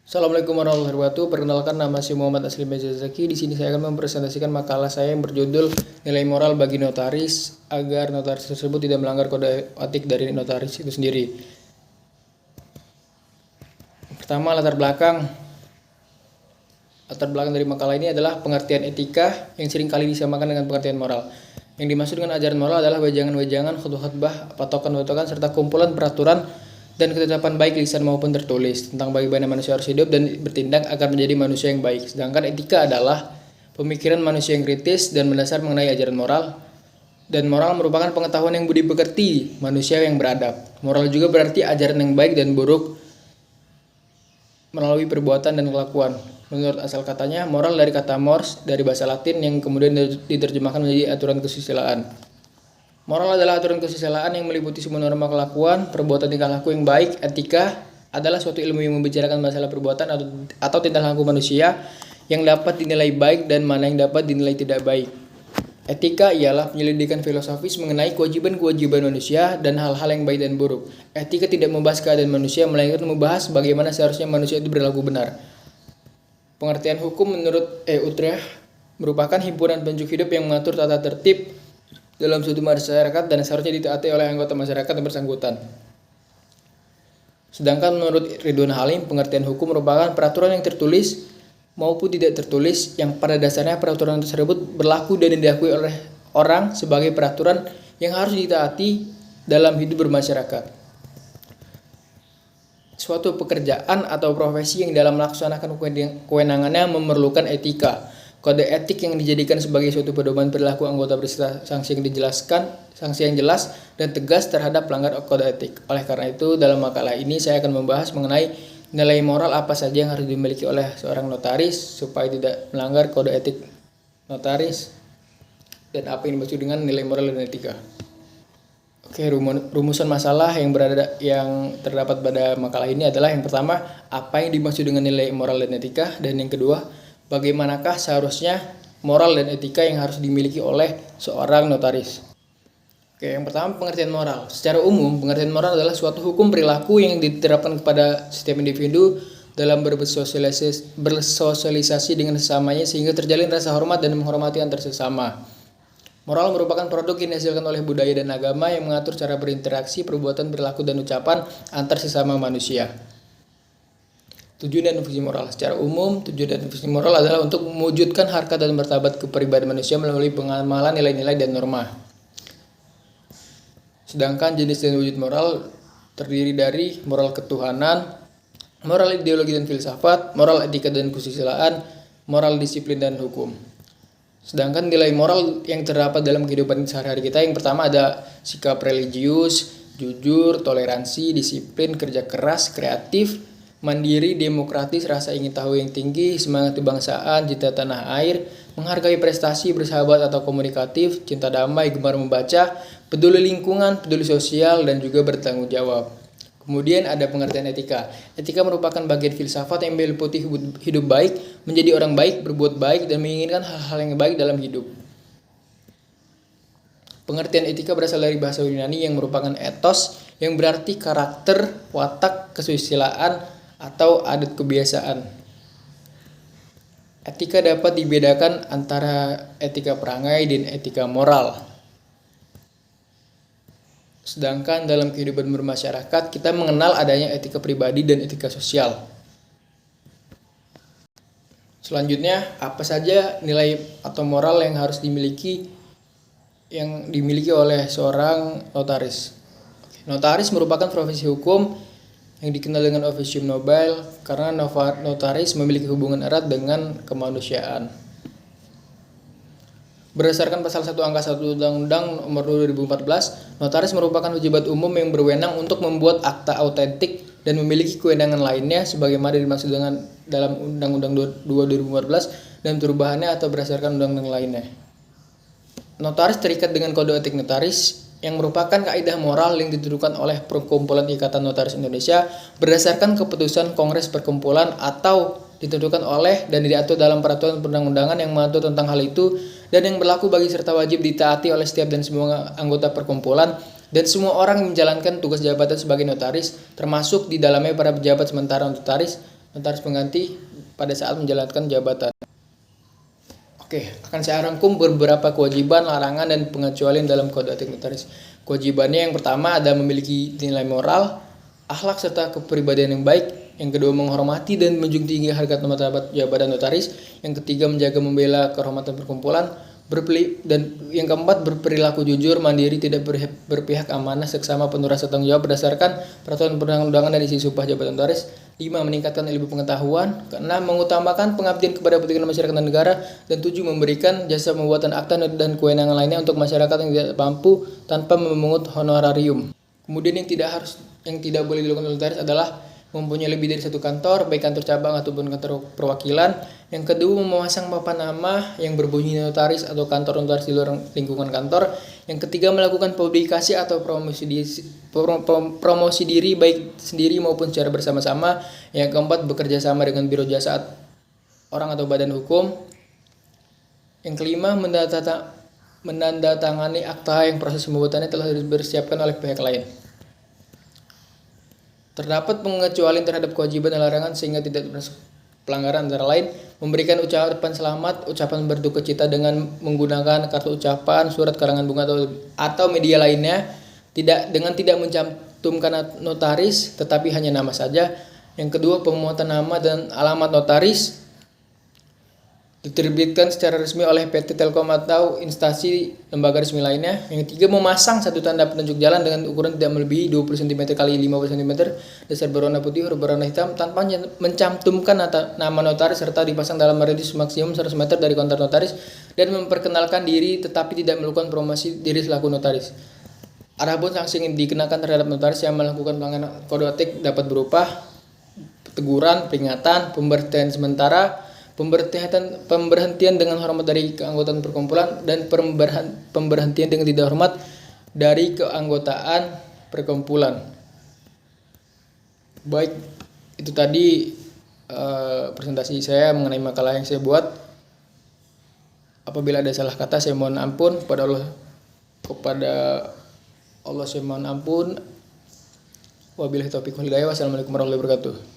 Assalamualaikum warahmatullahi wabarakatuh. Perkenalkan, nama saya Muhammad Aslim Zaki. Di sini saya akan mempresentasikan makalah saya yang berjudul Nilai Moral bagi Notaris agar notaris tersebut tidak melanggar kode etik dari notaris itu sendiri. Pertama, latar belakang dari makalah ini adalah pengertian etika yang sering kali disamakan dengan pengertian moral. Yang dimaksud dengan ajaran moral adalah wejangan-wejangan, khutbah, patokan-patokan, serta kumpulan peraturan dan ketetapan baik lisan maupun tertulis tentang bagaimana manusia harus hidup dan bertindak agar menjadi manusia yang baik. Sedangkan etika adalah pemikiran manusia yang kritis dan mendasar mengenai ajaran moral. Dan moral merupakan pengetahuan yang budi pekerti manusia yang beradab. Moral juga berarti ajaran yang baik dan buruk melalui perbuatan dan kelakuan. Menurut asal katanya, moral dari kata mors dari bahasa Latin yang kemudian diterjemahkan menjadi aturan kesusilaan. Moral adalah aturan kesusilaan yang meliputi semua norma kelakuan, perbuatan tingkah laku yang baik. Etika adalah suatu ilmu yang membicarakan masalah perbuatan atau tingkah laku manusia yang dapat dinilai baik dan mana yang dapat dinilai tidak baik. Etika ialah penyelidikan filosofis mengenai kewajiban-kewajiban manusia dan hal-hal yang baik dan buruk. Etika tidak membahas keadaan manusia, melainkan membahas bagaimana seharusnya manusia itu berlaku benar. Pengertian hukum menurut Utrecht merupakan himpunan penunjuk hidup yang mengatur tata tertib dalam suatu masyarakat dan seharusnya ditaati oleh anggota masyarakat yang bersangkutan. Sedangkan menurut Ridwan Halim, pengertian hukum merupakan peraturan yang tertulis maupun tidak tertulis yang pada dasarnya peraturan tersebut berlaku dan diakui oleh orang sebagai peraturan yang harus ditaati dalam hidup bermasyarakat. Suatu pekerjaan atau profesi yang dalam melaksanakan kewenangannya memerlukan etika. Kode etik yang dijadikan sebagai suatu pedoman perilaku anggota beserta sanksi yang jelas dan tegas terhadap pelanggar kode etik. Oleh karena itu, dalam makalah ini saya akan membahas mengenai nilai moral apa saja yang harus dimiliki oleh seorang notaris supaya tidak melanggar kode etik notaris dan apa yang dimaksud dengan nilai moral dan etika. Oke, rumusan masalah yang terdapat pada makalah ini adalah yang pertama, apa yang dimaksud dengan nilai moral dan etika, dan yang kedua, bagaimanakah seharusnya moral dan etika yang harus dimiliki oleh seorang notaris. Oke, yang pertama, pengertian moral. Secara umum, pengertian moral adalah suatu hukum perilaku yang diterapkan kepada setiap individu dalam bersosialisasi dengan sesamanya sehingga terjalin rasa hormat dan menghormati antar sesama. Moral merupakan produk yang dihasilkan oleh budaya dan agama yang mengatur cara berinteraksi, perbuatan, perilaku, dan ucapan antar sesama manusia. Tujuan dan fungsi moral. Secara umum, tujuan dan fungsi moral adalah untuk mewujudkan harkat dan martabat kepribadian manusia melalui pengamalan nilai-nilai dan norma. Sedangkan jenis dan wujud moral terdiri dari moral ketuhanan, moral ideologi dan filsafat, moral etika dan kesusilaan, moral disiplin dan hukum. Sedangkan nilai moral yang terdapat dalam kehidupan sehari-hari kita, yang pertama ada sikap religius, jujur, toleransi, disiplin, kerja keras, kreatif, mandiri, demokratis, rasa ingin tahu yang tinggi, semangat kebangsaan, cinta tanah air, menghargai prestasi, bersahabat atau komunikatif, cinta damai, gemar membaca, peduli lingkungan, peduli sosial, dan juga bertanggung jawab. Kemudian ada pengertian etika. Etika merupakan bagian filsafat yang meliputi hidup baik, menjadi orang baik, berbuat baik, dan menginginkan hal-hal yang baik dalam hidup. Pengertian etika berasal dari bahasa Yunani yang merupakan ethos, yang berarti karakter, watak, kesusilaan, atau adat kebiasaan. Etika dapat dibedakan antara etika perangai dan etika moral. Sedangkan dalam kehidupan bermasyarakat, kita mengenal adanya etika pribadi dan etika sosial. Selanjutnya, apa saja nilai atau moral yang harus dimiliki oleh seorang notaris. Notaris merupakan profesi hukum yang dikenal dengan officium nobile karena notaris memiliki hubungan erat dengan kemanusiaan. Berdasarkan pasal 1 angka 1 Undang-Undang Nomor 2 2014, notaris merupakan pejabat umum yang berwenang untuk membuat akta autentik dan memiliki kewenangan lainnya sebagaimana dimaksud dalam Undang-Undang 2 2014 dan perubahannya atau berdasarkan undang-undang lainnya. Notaris terikat dengan kode etik notaris yang merupakan kaidah moral yang ditentukan oleh Perkumpulan Ikatan Notaris Indonesia berdasarkan keputusan Kongres Perkumpulan atau ditentukan oleh dan diatur dalam peraturan perundang-undangan yang mengatur tentang hal itu dan yang berlaku bagi serta wajib ditaati oleh setiap dan semua anggota perkumpulan dan semua orang yang menjalankan tugas jabatan sebagai notaris, termasuk di dalamnya para pejabat sementara notaris notaris pengganti pada saat menjalankan jabatan. Oke, akan saya rangkum beberapa kewajiban, larangan, dan pengecualian dalam kode etik notaris. Kewajibannya yang pertama ada memiliki nilai moral, akhlak, serta kepribadian yang baik. Yang kedua, menghormati dan menjunjung tinggi harkat martabat jabatan notaris. Yang ketiga, menjaga membela kehormatan perkumpulan. Dan yang keempat, berperilaku jujur, mandiri, tidak berpihak, amanah, seksama, penuh rasa tanggung jawab berdasarkan peraturan perundang-undangan dan isi sumpah jabatan notaris. 5. Meningkatkan ilmu pengetahuan. 6. Mengutamakan pengabdian kepada kepentingan masyarakat dan negara. Dan 7. Memberikan jasa pembuatan akta dan kewenangan lainnya untuk masyarakat yang tidak mampu tanpa memungut honorarium. Kemudian yang tidak boleh dilakukan oleh notaris adalah mempunyai lebih dari satu kantor, baik kantor cabang ataupun kantor perwakilan. Yang kedua, memasang papan nama yang berbunyi notaris atau kantor notaris di luar lingkungan kantor. Yang ketiga, melakukan publikasi atau promosi diri baik sendiri maupun secara bersama-sama. Yang keempat, bekerja sama dengan biro jasa orang atau badan hukum. Yang kelima, menandatangani akta yang proses pembuatannya telah dipersiapkan oleh pihak lain. Terdapat pengecualian terhadap kewajiban dan larangan sehingga tidak termasuk pelanggaran, antara lain memberikan ucapan selamat, ucapan berduka cita dengan menggunakan kartu ucapan, surat karangan bunga atau media lainnya, tidak mencantumkan notaris tetapi hanya nama saja. Yang kedua, pemotongan nama dan alamat notaris diterbitkan secara resmi oleh PT Telkom atau instansi lembaga resmi lainnya. Yang ketiga, memasang satu tanda petunjuk jalan dengan ukuran tidak melebihi 20 cm x 50 cm, dasar berwarna putih, huruf berwarna hitam, tanpa mencantumkan nama notaris, serta dipasang dalam radius maksimum 100 meter dari kantor notaris, dan memperkenalkan diri tetapi tidak melakukan promosi diri selaku notaris. Adapun sanksi yang dikenakan terhadap notaris yang melakukan pelanggaran kode etik dapat berupa teguran, peringatan, pemberhentian sementara, pemberhentian dengan hormat dari keanggotaan perkumpulan, dan pemberhentian dengan tidak hormat dari keanggotaan perkumpulan. Baik, itu tadi presentasi saya mengenai makalah yang saya buat. Apabila ada salah kata, saya mohon ampun kepada Allah saya mohon ampun. Wabillahi taufiq wal hidayah. Wassalamualaikum warahmatullahi wabarakatuh.